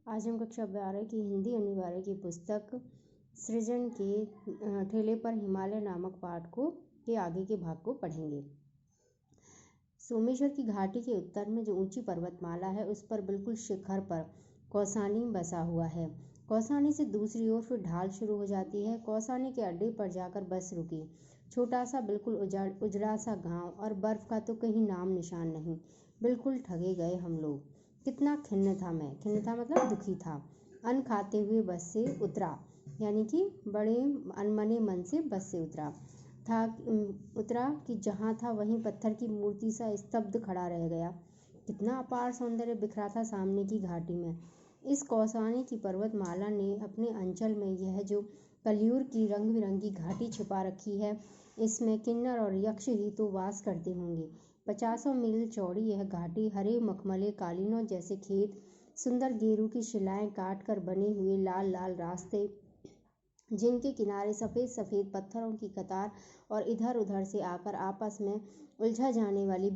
आज हम कक्षा 12 की हिंदी अनिवार्य की पुस्तक सृजन के ठेले पर हिमालय नामक पाठ को के आगे के भाग को पढ़ेंगे। सोमेश्वर की घाटी के उत्तर में जो ऊंची पर्वतमाला है उस पर बिल्कुल शिखर पर कौसानी बसा हुआ है। कौसानी से दूसरी ओर फिर ढाल शुरू हो जाती है। कौसानी के अड्डे पर जाकर बस रुकी। छोटा सा बिल्कुल उजड़ा सा गांव और बर्फ का तो कहीं नाम निशान नहीं। बिल्कुल ठगे गए हम लोग। कितना खिन्न था मैं। खिन्न था मतलब दुखी था। अन्न खाते हुए बस से उतरा, यानी कि बड़े अनमने मन से बस से उतरा कि जहाँ था वहीं पत्थर की मूर्ति सा स्तब्ध खड़ा रह गया। कितना अपार सौंदर्य बिखरा था सामने की घाटी में। इस कौसानी की पर्वतमाला ने अपने अंचल में यह जो कलियूर की रंग बिरंगी घाटी छिपा रखी है, इसमें किन्नर और यक्ष ही तो वास करते होंगे। 50 मील चौड़ी यह घाटी हरे मखमले कालीनों जैसे खेत, सुंदर गेरू की शिलाएं काट कर बने हुए लाल लाल रास्ते, जिनके किनारे सफ़ेद सफ़ेद पत्थरों की कतार और इधर उधर से आकर आपस में उलझा जाने वाली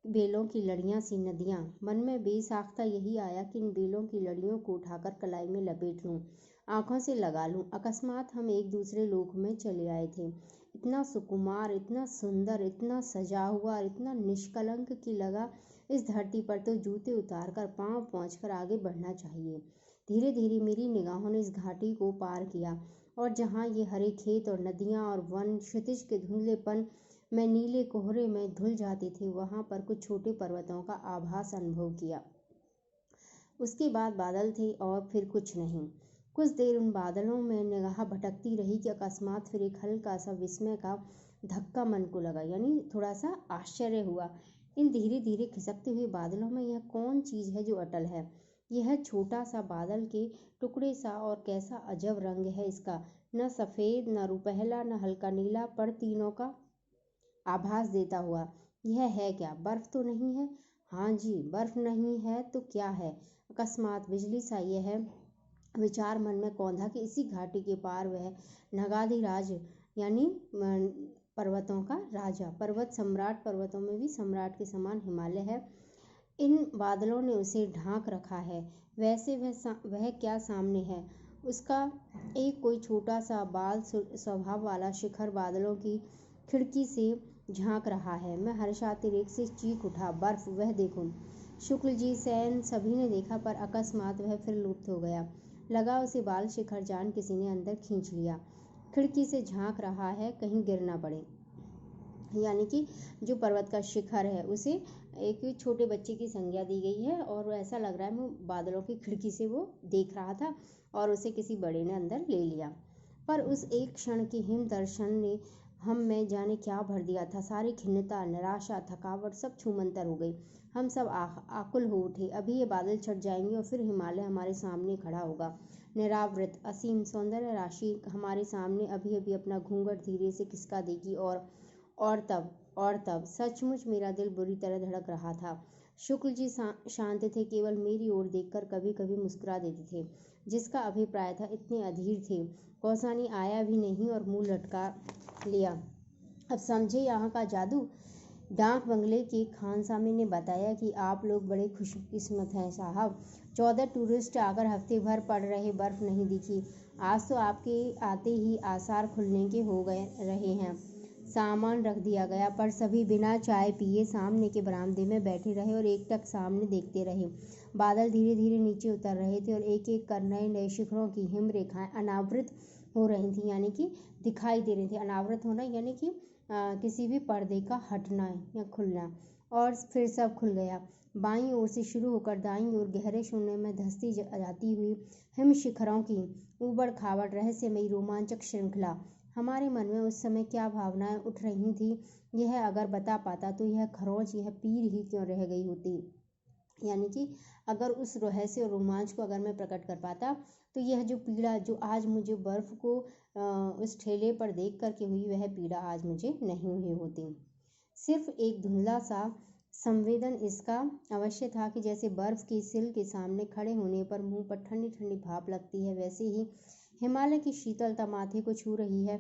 बेलों की लड़ियां सी नदियां। मन में बेसाख्ता यही आया कि इन बेलों की लड़ियों को उठाकर कलाई में लपेट लूं, आंखों से लगा लूं। अकस्मात हम एक दूसरे लोक में चले आए थे। इतना सुकुमार, इतना सुंदर, इतना सजा हुआ और इतना निष्कलंक कि लगा इस धरती पर तो जूते उतार कर पाँव पोंछकर आगे बढ़ना चाहिए। धीरे धीरे मेरी निगाहों ने इस घाटी को पार किया और जहाँ ये हरे खेत और नदियाँ और वन क्षितिज के धुंधलेपन में नीले कोहरे में धुल जाते थे, वहाँ पर कुछ छोटे पर्वतों का आभास अनुभव किया। उसके बाद बादल थे और फिर कुछ नहीं। कुछ देर उन बादलों में निगाह भटकती रही कि अकस्मात फिर एक हल्का सा विस्मय का धक्का मन को लगा, यानी थोड़ा सा आश्चर्य हुआ। इन धीरे धीरे खिसकते हुए बादलों में यह कौन चीज़ है जो अटल है? यह छोटा सा बादल के टुकड़े सा, और कैसा अजब रंग है इसका, न सफ़ेद न रुपहला न हल्का नीला, पर तीनों का आभास देता हुआ। यह है क्या? बर्फ तो नहीं है? हाँ जी, बर्फ नहीं है तो क्या है? अकस्मात बिजली सा यह विचार मन में कौंधा कि इसी घाटी के पार वह नगाधिराज, यानी पर्वतों का राजा, पर्वत सम्राट, पर्वतों में भी सम्राट के समान हिमालय है। इन बादलों ने उसे ढांक रखा है। वैसे वह क्या सामने है उसका? एक कोई छोटा सा बाल स्वभाव वाला शिखर बादलों की खिड़की से झांक रहा है। मैं हर्षातिरेक से चीख उठा, बर्फ, वह देखो! शुक्ल जी, सैन सभी ने देखा, पर अकस्मात वह फिर लुप्त हो गया। लगा उसे बाल शिखर जान किसी ने अंदर खींच लिया। खिड़की से झांक रहा है, कहीं गिर ना पड़े। यानी कि जो पर्वत का शिखर है उसे एक छोटे बच्चे की संज्ञा दी गई है, और ऐसा लग रहा है वो बादलों की खिड़की से वो देख रहा था और उसे किसी बड़े ने अंदर ले लिया। पर उस एक क्षण के हिम दर्शन ने हम में जाने क्या भर दिया था। सारी खिन्नता, निराशा, थकावट सब छूमंतर हो गई। हम सब आकुल हो उठे। अभी ये बादल छट जाएंगे और फिर हिमालय हमारे सामने खड़ा होगा, निरावृत, असीम सौंदर्य राशि हमारे सामने अभी अभी अपना घूंघट धीरे से खिसका देगी। और तब सचमुच मेरा दिल बुरी तरह धड़क रहा था। शुक्ल जी शांत थे, केवल मेरी ओर देखकर कभी कभी मुस्कुरा देते थे। जिसका अभिप्राय था इतने अधीर थे। कौसानी आया भी नहीं और मुंह लटका लिया। अब समझे यहाँ का जादू। डाक बंगले के खानसामे ने बताया कि आप लोग बड़े खुशकिस्मत हैं साहब। 14 टूरिस्ट आकर हफ्ते भर पड़ रहे, बर्फ नहीं दिखी। आज तो आपके आते ही आसार खुलने के हो गए रहे हैं। सामान रख दिया गया, पर सभी बिना चाय पिए सामने के बरामदे में बैठे रहे और एकटक सामने देखते रहे। बादल धीरे धीरे नीचे उतर रहे थे और एक एक कर नए नए शिखरों की हिम रेखाएं अनावृत हो रही थी, यानी कि दिखाई दे रही थी। अनावृत होना यानी कि किसी भी पर्दे का हटना या खुलना। और फिर सब खुल गया। बाईं ओर से शुरू होकर दाईं ओर गहरे शून्य में धंसती जाती हुई हिम शिखरों की ऊबड़ खाबड़ रहस्यमयी रोमांचक श्रृंखला। हमारे मन में उस समय क्या भावनाएं उठ रही थी, यह अगर बता पाता तो यह खरोंच, यह पीर ही क्यों रह गई होती। यानी कि अगर उस रहस्य और रोमांच को अगर मैं प्रकट कर पाता तो यह जो पीड़ा जो आज मुझे बर्फ को उस ठेले पर देख करके हुई, वह पीड़ा आज मुझे नहीं हुई होती। सिर्फ एक धुंधला सा संवेदन इसका अवश्य था कि जैसे बर्फ की सिल के सामने खड़े होने पर मुंह पर ठंडी ठंडी भाप लगती है, वैसे ही हिमालय की शीतलता माथे को छू रही है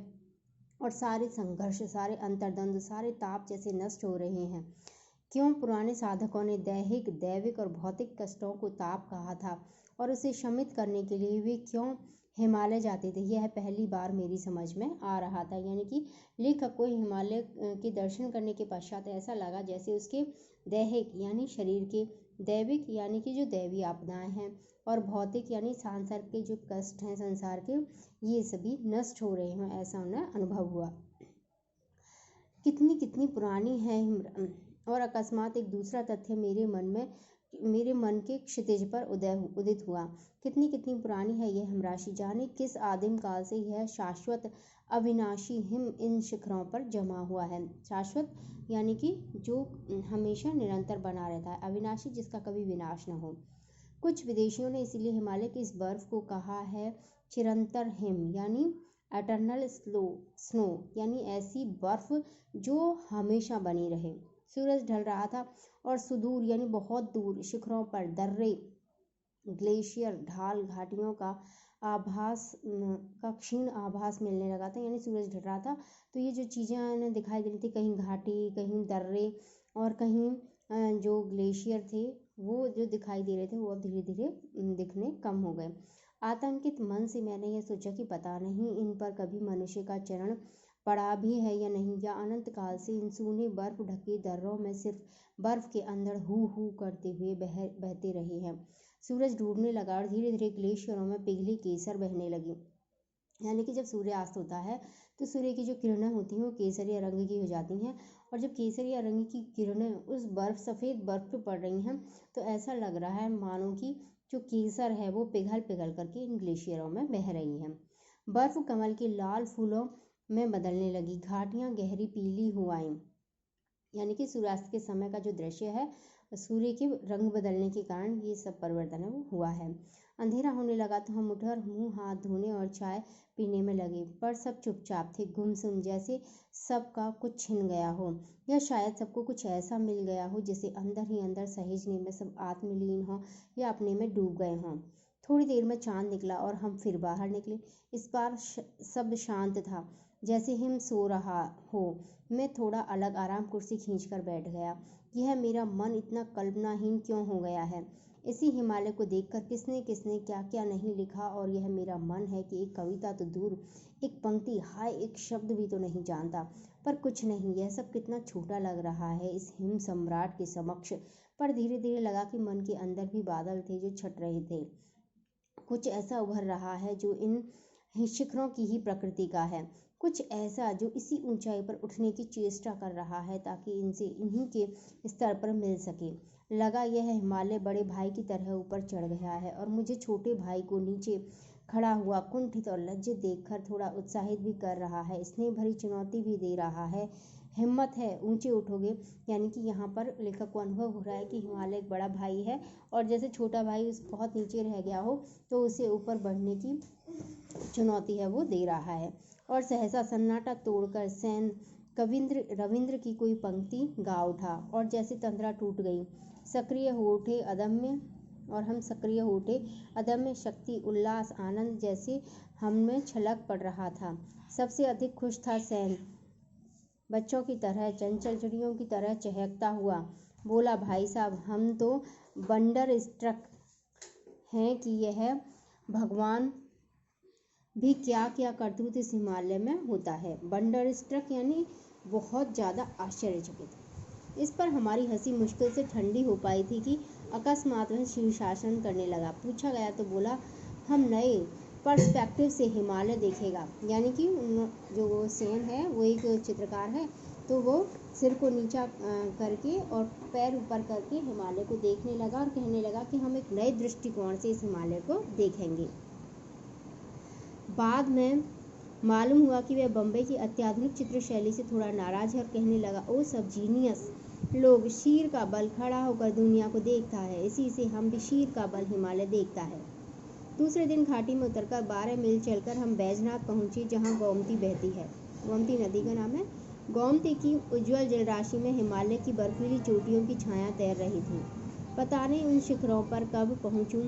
और सारे संघर्ष, सारे अंतर्द्वंद, सारे ताप जैसे नष्ट हो रहे हैं। क्यों पुराने साधकों ने दैहिक, दैविक और भौतिक कष्टों को ताप कहा था और उसे शमित करने के लिए वे क्यों हिमालय जाते थे, यह पहली बार मेरी समझ में आ रहा था। यानी कि लेखक को हिमालय के दर्शन करने के पश्चात ऐसा लगा जैसे उसके दैहिक यानी शरीर के, दैविक यानी कि जो दैवी आपदाएं हैं, और भौतिक यानी सांसार के जो कष्ट हैं संसार के, ये सभी नष्ट हो रहे हों, ऐसा उन्हें अनुभव हुआ। कितनी कितनी पुरानी है और अकस्मात एक दूसरा तथ्य मेरे मन के क्षितिज पर उदित हुआ। कितनी कितनी पुरानी है यह हिमराशि, जाने किस आदिम काल से यह शाश्वत अविनाशी हिम इन शिखरों पर जमा हुआ है। शाश्वत यानी कि जो हमेशा निरंतर बना रहता है, अविनाशी जिसका कभी विनाश न हो। कुछ विदेशियों ने इसीलिए हिमालय की इस बर्फ को कहा है चिरंतर हिम यानी एटर्नल स्नो, यानी ऐसी बर्फ जो हमेशा बनी रहे। सूरज ढल रहा था और सुदूर यानी बहुत दूर शिखरों पर दर्रे, ग्लेशियर, ढाल, घाटियों का क्षीण आभास मिलने लगा था। यानी सूरज ढल रहा था तो ये जो चीज़ें दिखाई दे रही थी, कहीं घाटी, कहीं दर्रे और कहीं जो ग्लेशियर थे वो जो दिखाई दे रहे थे वो अब धीरे धीरे दिखने कम हो गए। आतंकित मन से मैंने यह सोचा कि पता नहीं इन पर कभी मनुष्य का चरण पड़ा भी है या नहीं, या अनंत काल से इन सूने बर्फ ढके दर्रों में सिर्फ बर्फ के अंदर हू हू करते हुए बहते रहे हैं। सूरज डूबने लगा और धीरे धीरे ग्लेशियरों में पिघली केसर बहने लगी। यानी कि जब सूर्यास्त होता है तो सूर्य की जो किरणें होती हैं वो केसरिया रंग की हो जाती हैं, और जब केसरिया रंग की किरणें उस सफ़ेद बर्फ पे पड़ रही हैं तो ऐसा लग रहा है मानो कि जो केसर है वो पिघल पिघल करके इन ग्लेशियरों में बह रही हैं। बर्फ कमल के लाल फूलों में बदलने लगी, घाटियां गहरी पीली हो आईं। यानी कि सूर्यास्त के समय का जो दृश्य है सूर्य के रंग बदलने के कारण ये सब परिवर्तन हुआ है। अंधेरा होने लगा तो हम उठे और मुंह हाथ धोने और चाय पीने में लगे, पर सब चुपचाप थे, गुमसुम, जैसे सबका कुछ छिन गया हो, या शायद सबको कुछ ऐसा मिल गया हो जिसे अंदर ही अंदर सहेजने में सब आत्मलीन हो या अपने में डूब गए हों। थोड़ी देर में चांद निकला और हम फिर बाहर निकले। इस बार सब शांत था, जैसे हिम सो रहा हो। मैं थोड़ा अलग आराम कुर्सी खींचकर बैठ गया। यह मेरा मन इतना कल्पनाहीन क्यों हो गया है? इसी हिमालय को देखकर किसने किसने क्या क्या नहीं लिखा, और यह मेरा मन है कि एक कविता तो दूर, एक पंक्ति, हाय एक शब्द भी तो नहीं जानता। पर कुछ नहीं, यह सब कितना छोटा लग रहा है इस हिम सम्राट के समक्ष। पर धीरे धीरे लगा कि मन के अंदर भी बादल थे जो छट रहे थे। कुछ ऐसा उभर रहा है जो इन शिखरों की ही प्रकृति का है, कुछ ऐसा जो इसी ऊंचाई पर उठने की चेष्टा कर रहा है ताकि इनसे इन्हीं के स्तर पर मिल सके। लगा यह हिमालय बड़े भाई की तरह ऊपर चढ़ गया है और मुझे छोटे भाई को नीचे खड़ा हुआ कुंठित और लज्जित देखकर थोड़ा उत्साहित भी कर रहा है, स्नेह भरी चुनौती भी दे रहा है। हिम्मत है, ऊंचे उठोगे। यानी कि यहाँ पर लेखक को अनुभव हो रहा है कि हिमालय एक बड़ा भाई है और जैसे छोटा भाई उस बहुत नीचे रह गया हो तो उसे ऊपर बढ़ने की चुनौती है वो दे रहा है। और सहसा सन्नाटा तोड़कर सैन रविंद्र की कोई पंक्ति गा उठा और जैसे तंद्रा टूट गई। सक्रिय हो उठे अदम्य शक्ति, उल्लास, आनंद जैसे हम में छलक पड़ रहा था। सबसे अधिक खुश था सैन, बच्चों की तरह, चंचल चिड़ियों की तरह चहकता हुआ बोला, भाई साहब हम तो वंडर स्ट्रक हैं कि यह भगवान भी क्या क्या करतूत इस हिमालय में होता है। वंडर स्ट्रक यानी बहुत ज़्यादा आश्चर्यचकित। इस पर हमारी हंसी मुश्किल से ठंडी हो पाई थी कि अकस्मात वह शीर्षासन करने लगा। पूछा गया तो बोला, हम नए पर्सपेक्टिव से हिमालय देखेगा। यानी कि जो सेन है वो एक चित्रकार है, तो वो सिर को नीचा करके और पैर ऊपर करके हिमालय को देखने लगा और कहने लगा कि हम एक नए दृष्टिकोण से इस हिमालय को देखेंगे। बाद में मालूम हुआ कि वह बम्बई की अत्याधुनिक चित्र शैली से थोड़ा नाराज है और कहने लगा, ओ सब जीनियस लोग, शीर का बल खड़ा होकर दुनिया को देखता है, इसी से हम भी शीर का बल हिमालय देखता है। दूसरे दिन घाटी में उतरकर 12 मील चलकर हम बैजनाथ पहुंचे, जहां गोमती बहती है। गोमती नदी का नाम है। गोमती की उज्ज्वल जलराशि में हिमालय की बर्फीली चोटियों की छाया तैर रही थी। पता नहीं उन शिखरों पर कब पहुंचूं,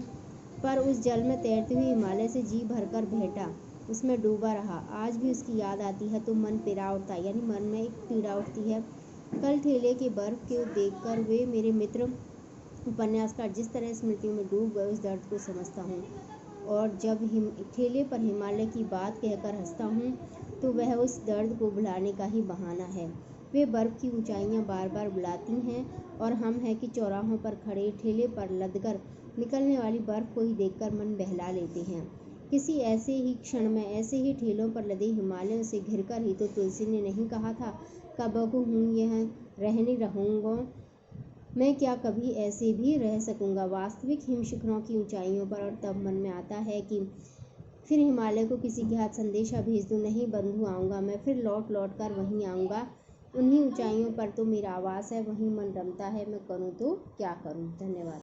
पर उस जल में तैरते हुए हिमालय से जी भरकर भेंटा, उसमें डूबा रहा। आज भी उसकी याद आती है तो मन पिरा उठता, यानी मन में एक पीड़ा उठती है। कल ठेले के बर्फ को देखकर वे मेरे मित्र उपन्यासकार जिस तरह स्मृतियों में डूब गए उस दर्द को समझता हूँ। और जब ठेले पर हिमालय की बात कहकर हंसता हूँ तो वह उस दर्द को भुलाने का ही बहाना है। वे बर्फ की ऊंचाइयाँ बार बार बुलाती हैं और हम हैं कि चौराहों पर खड़े ठेले पर लदकर निकलने वाली बर्फ को ही देखकर मन बहला लेते हैं। किसी ऐसे ही क्षण में ऐसे ही ठेलों पर लदे हिमालयों से घिरकर ही तो तुलसी ने नहीं कहा था, कबहू हूँ यह रहने रहूँगा, मैं क्या कभी ऐसे भी रह सकूँगा वास्तविक हिम शिखरों की ऊंचाइयों पर। और तब मन में आता है कि फिर हिमालय को किसी के हाथ संदेशा भेज दूँ, नहीं बंधु आऊँगा, मैं फिर लौट लौट कर वहीं आऊँगा, उन्हीं ऊंचाइयों पर तो मेरा आवास है, वहीं मन रमता है, मैं करूँ तो क्या करूँ। धन्यवाद।